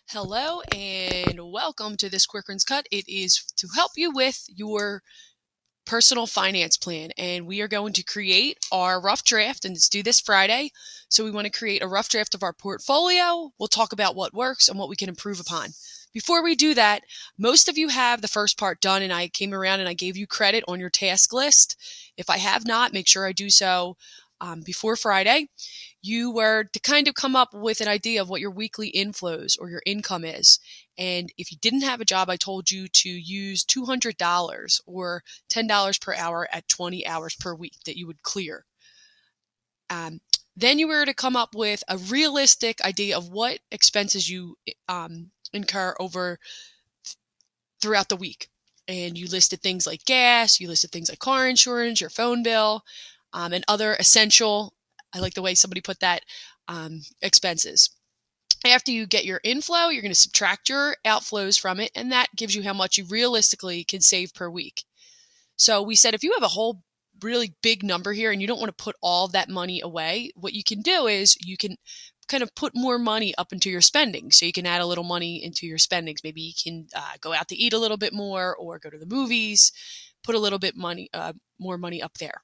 Hello and welcome to this Quick Runs Cut. It is to help you with your personal finance plan, and we are going to create our rough draft, and it's due this Friday. So we want to create a rough draft of our portfolio. We'll talk about what works and what we can improve upon. Before we do that, most of you have the first part done, and I came around and I gave you credit on your task list. If I have not, make sure I do so before Friday. You were to kind of come up with an idea of what your weekly inflows or your income is. And if you didn't have a job, I told you to use $200 or $10 per hour at 20 hours per week that you would clear. Then you were to come up with a realistic idea of what expenses you incur throughout the week. And you listed things like gas, you listed things like car insurance, your phone bill, and other essential, I like the way somebody put that, expenses. After you get your inflow, you're going to subtract your outflows from it, and that gives you how much you realistically can save per week. So we said if you have a whole really big number here and you don't want to put all that money away, what you can do is you can kind of put more money up into your spending. So you can add a little money into your spendings. Maybe you can go out to eat a little bit more or go to the movies, put a little bit more money up there.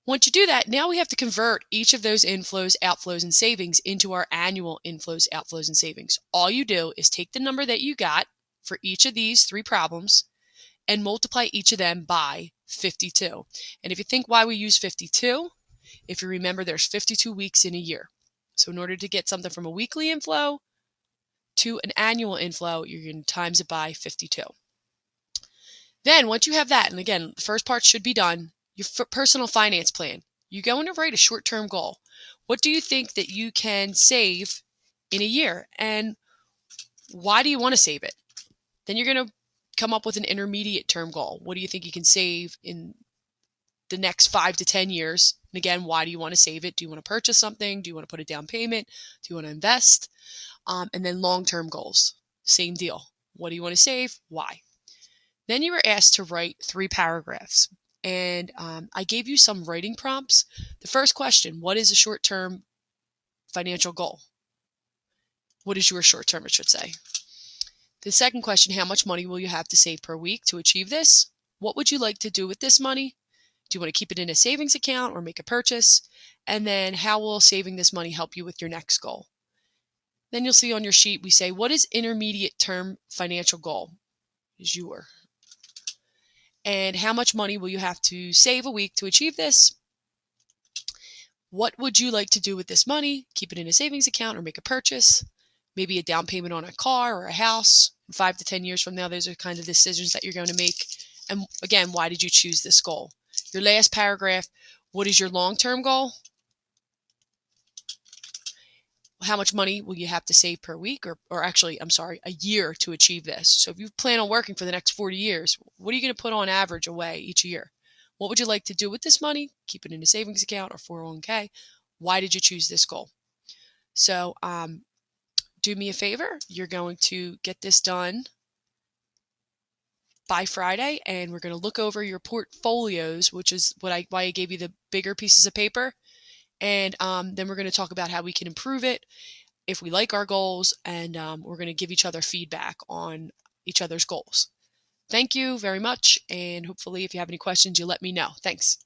Once you do that, now we have to convert each of those inflows, outflows, and savings into our annual inflows, outflows, and savings. All you do is take the number that you got for each of these three problems and multiply each of them by 52. And if you think why we use 52, if you remember, there's 52 weeks in a year. So in order to get something from a weekly inflow to an annual inflow, you're going to times it by 52. Then once you have that, and again, the first part should be done, your personal finance plan. You're going to write a short-term goal. What do you think that you can save in a year? And why do you want to save it? Then you're going to come up with an intermediate term goal. What do you think you can save in the next 5 to 10 years? And again, why do you want to save it? Do you want to purchase something? Do you want to put a down payment? Do you want to invest? And then long-term goals. Same deal. What do you want to save? Why? Then you were asked to write 3 paragraphs. And I gave you some writing prompts. The first question, what is a short-term financial goal? What is your short-term, it should say. The second question, how much money will you have to save per week to achieve this? What would you like to do with this money? Do you want to keep it in a savings account or make a purchase? And then how will saving this money help you with your next goal? Then you'll see on your sheet, we say, what is intermediate term financial goal? Is your. And how much money will you have to save a week to achieve this? What would you like to do with this money? Keep it in a savings account or make a purchase? Maybe a down payment on a car or a house. 5 to 10 years from now, those are kind of decisions that you're going to make. And again, why did you choose this goal? Your last paragraph, what is your long-term goal? How much money will you have to save per week or actually, a year to achieve this? So if you plan on working for the next 40 years, what are you going to put on average away each year? What would you like to do with this money? Keep it in a savings account or 401k. Why did you choose this goal? So do me a favor. You're going to get this done by Friday, and we're going to look over your portfolios, which is why I gave you the bigger pieces of paper. And then we're going to talk about how we can improve it if we like our goals, and we're going to give each other feedback on each other's goals. Thank you very much, and hopefully if you have any questions, you let me know. Thanks.